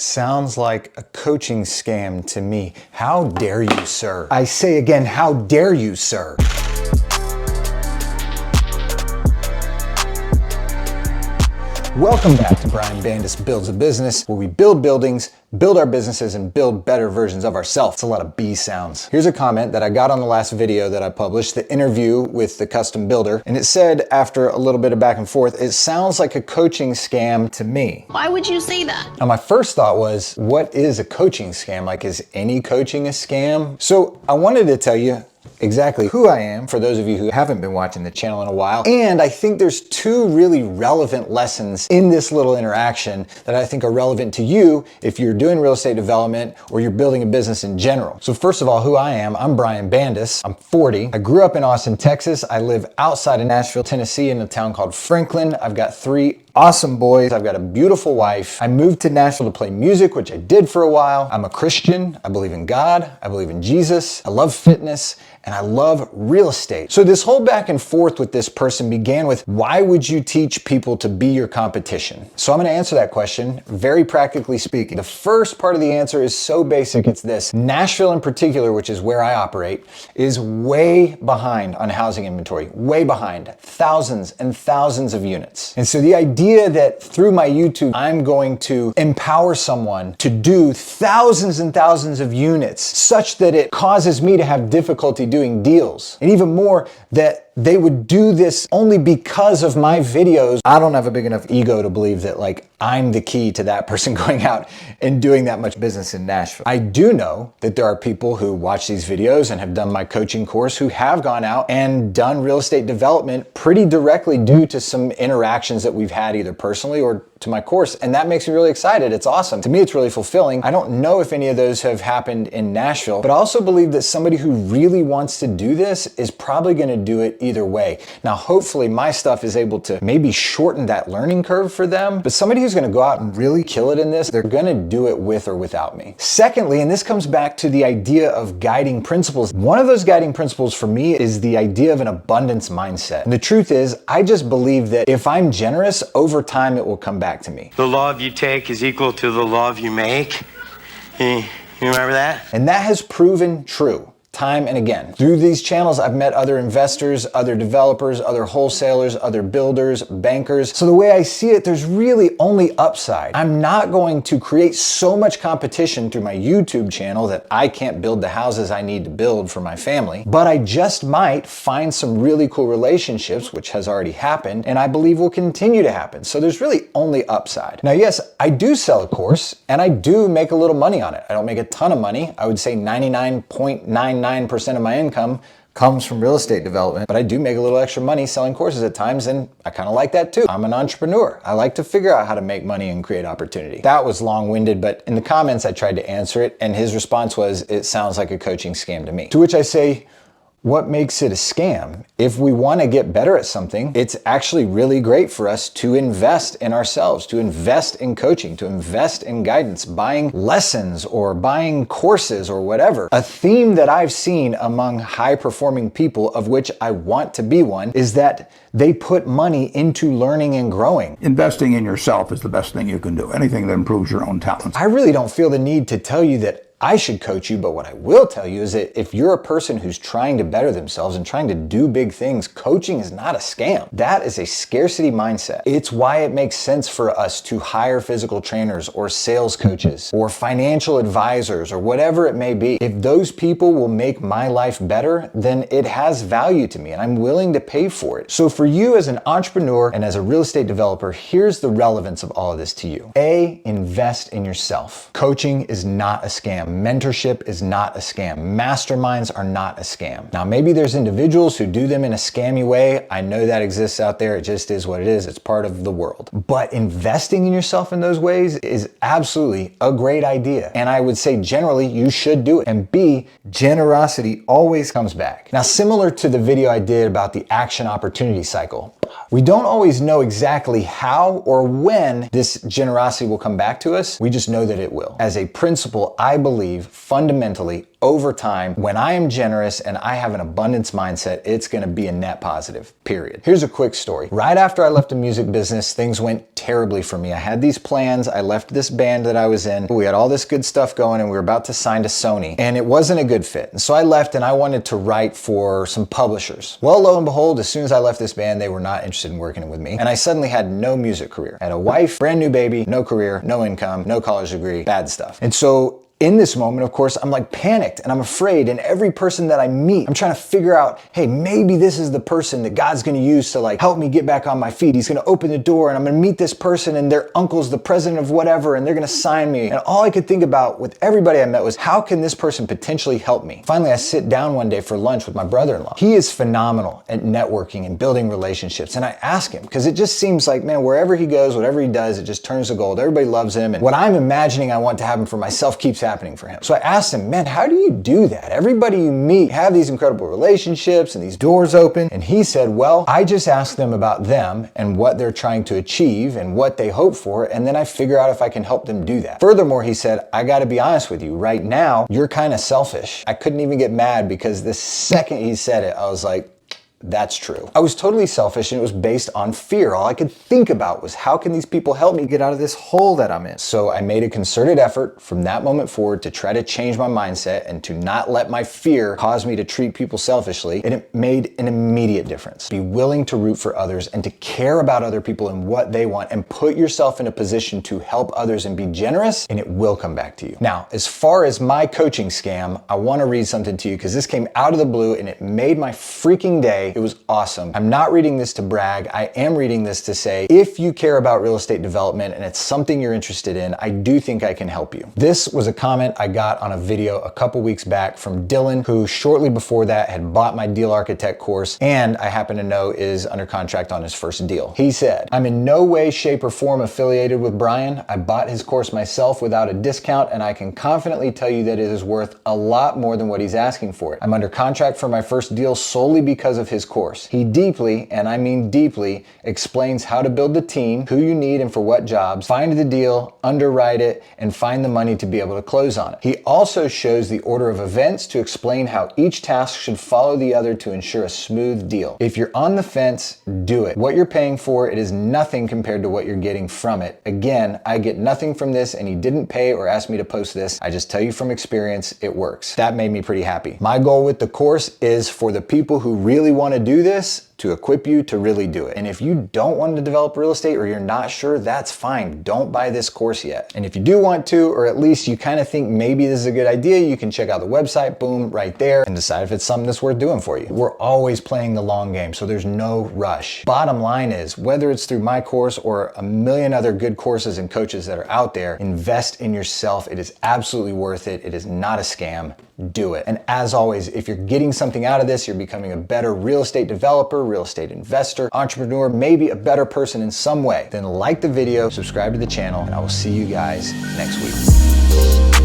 Sounds like a coaching scam to me. How dare you, sir? I say again, how dare you, sir? Welcome back to Brian Bandas Builds a Business, where we build buildings, build our businesses, and build better versions of ourselves. It's a lot of B sounds. Here's a comment that I got on the last video that I published, the interview with the custom builder, and it said, after a little bit of back and forth, it sounds like a coaching scam to me. Why would you say that? Now, my first thought was, what is a coaching scam? Like, is any coaching a scam? So I wanted to tell you exactly who I am, for those of you who haven't been watching the channel in a while. And I think there's two really relevant lessons in this little interaction that I think are relevant to you if you're doing real estate development or you're building a business in general. So first of all, who I am, I'm Brian Bandas. I'm 40. I grew up in Austin, Texas. I live outside of Nashville, Tennessee in a town called Franklin. I've got 3 awesome boys. I've got a beautiful wife. I moved to Nashville to play music, which I did for a while. I'm a Christian. I believe in God. I believe in Jesus. I love fitness. And I love real estate. So this whole back and forth with this person began with, why would you teach people to be your competition? So I'm gonna answer that question very practically speaking. The first part of the answer is so basic, it's this. Nashville in particular, which is where I operate, is way behind on housing inventory, way behind, thousands and thousands of units. And so the idea that through my YouTube, I'm going to empower someone to do thousands and thousands of units such that it causes me to have difficulty doing deals, and even more that they would do this only because of my videos. I don't have a big enough ego to believe that like I'm the key to that person going out and doing that much business in Nashville. I do know that there are people who watch these videos and have done my coaching course who have gone out and done real estate development pretty directly due to some interactions that we've had either personally or to my course, and that makes me really excited. It's awesome. To me, it's really fulfilling. I don't know if any of those have happened in Nashville, but I also believe that somebody who really wants to do this is probably gonna do it either way. Now, hopefully my stuff is able to maybe shorten that learning curve for them, but somebody who's gonna go out and really kill it in this, they're gonna do it with or without me. Secondly, and this comes back to the idea of guiding principles. One of those guiding principles for me is the idea of an abundance mindset. And the truth is, I just believe that if I'm generous, over time it will come back to me. The love you take is equal to the love you make. You remember that? And that has proven true time and again. Through these channels, I've met other investors, other developers, other wholesalers, other builders, bankers. So the way I see it, there's really only upside. I'm not going to create so much competition through my YouTube channel that I can't build the houses I need to build for my family, but I just might find some really cool relationships, which has already happened, and I believe will continue to happen. So there's really only upside. Now, yes, I do sell a course and I do make a little money on it. I don't make a ton of money. I would say 99.99% of my income comes from real estate development, but I do make a little extra money selling courses at times, and I kind of like that too. I'm an entrepreneur. I like to figure out how to make money and create opportunity. That was long-winded, but in the comments I tried to answer it, and his response was, it sounds like a coaching scam to me. To which I say, what makes it a scam? If we want to get better at something, it's actually really great for us to invest in ourselves, to invest in coaching, to invest in guidance, buying lessons or buying courses or whatever. A theme that I've seen among high-performing people, of which I want to be one, is that they put money into learning and growing. Investing in yourself is the best thing you can do. Anything that improves your own talents. I really don't feel the need to tell you that I should coach you, but what I will tell you is that if you're a person who's trying to better themselves and trying to do big things, coaching is not a scam. That is a scarcity mindset. It's why it makes sense for us to hire physical trainers or sales coaches or financial advisors or whatever it may be. If those people will make my life better, then it has value to me and I'm willing to pay for it. So for you as an entrepreneur and as a real estate developer, here's the relevance of all of this to you. A, invest in yourself. Coaching is not a scam. Mentorship is not a scam. Masterminds are not a scam. Now, maybe there's individuals who do them in a scammy way. I know that exists out there. It just is what it is. It's part of the world. But investing in yourself in those ways is absolutely a great idea. And I would say generally you should do it. And B, generosity always comes back. Now, similar to the video I did about the action opportunity cycle, we don't always know exactly how or when this generosity will come back to us. We just know that it will. As a principle, I believe fundamentally over time, when I am generous and I have an abundance mindset, it's gonna be a net positive, period. Here's a quick story. Right after I left the music business, things went terribly for me. I had these plans, I left this band that I was in, we had all this good stuff going and we were about to sign to Sony, and it wasn't a good fit. And so I left and I wanted to write for some publishers. Well, lo and behold, as soon as I left this band, they were not interested in working with me. And I suddenly had no music career. I had a wife, brand new baby, no career, no income, no college degree, bad stuff. And so in this moment, of course, I'm like panicked and I'm afraid, and every person that I meet, I'm trying to figure out, hey, maybe this is the person that God's gonna use to like help me get back on my feet. He's gonna open the door and I'm gonna meet this person and their uncle's the president of whatever and they're gonna sign me. And all I could think about with everybody I met was, how can this person potentially help me? Finally, I sit down one day for lunch with my brother-in-law. He is phenomenal at networking and building relationships. And I ask him, because it just seems like, man, wherever he goes, whatever he does, it just turns to gold. Everybody loves him. And what I'm imagining I want to happen for myself keeps happening for him. So I asked him, man, how do you do that? Everybody you meet have these incredible relationships and these doors open. And he said, well, I just ask them about them and what they're trying to achieve and what they hope for. And then I figure out if I can help them do that. Furthermore, he said, I got to be honest with you right now, you're kind of selfish. I couldn't even get mad because the second he said it, I was like, that's true. I was totally selfish and it was based on fear. All I could think about was, how can these people help me get out of this hole that I'm in? So I made a concerted effort from that moment forward to try to change my mindset and to not let my fear cause me to treat people selfishly. And it made an immediate difference. Be willing to root for others and to care about other people and what they want, and put yourself in a position to help others and be generous, and it will come back to you. Now, as far as my coaching scam, I want to read something to you because this came out of the blue and it made my freaking day. It was awesome. I'm not reading this to brag. I am reading this to say, if you care about real estate development and it's something you're interested in, I do think I can help you. This was a comment I got on a video a couple weeks back from Dylan, who shortly before that had bought my Deal Architect course, and I happen to know is under contract on his first deal. He said, I'm in no way, shape, or form affiliated with Brian. I bought his course myself without a discount, and I can confidently tell you that it is worth a lot more than what he's asking for it. I'm under contract for my first deal solely because of his course. He deeply, and I mean deeply, explains how to build the team, who you need and for what jobs, find the deal, underwrite it, and find the money to be able to close on it. He also shows the order of events to explain how each task should follow the other to ensure a smooth deal. If you're on the fence, do it. What you're paying for, it is nothing compared to what you're getting from it. Again, I get nothing from this, and he didn't pay or ask me to post this. I just tell you from experience, it works. That made me pretty happy. My goal with the course is for the people who really want to do this, to equip you to really do it. And if you don't want to develop real estate or you're not sure, that's fine. Don't buy this course yet. And if you do want to, or at least you kind of think maybe this is a good idea, you can check out the website, boom, right there, and decide if it's something that's worth doing for you. We're always playing the long game, so there's no rush. Bottom line is, whether it's through my course or a million other good courses and coaches that are out there, invest in yourself. It is absolutely worth it. It is not a scam. Do it. And as always, if you're getting something out of this, you're becoming a better real estate developer, real estate investor, entrepreneur, maybe a better person in some way, then like the video, subscribe to the channel, and I will see you guys next week.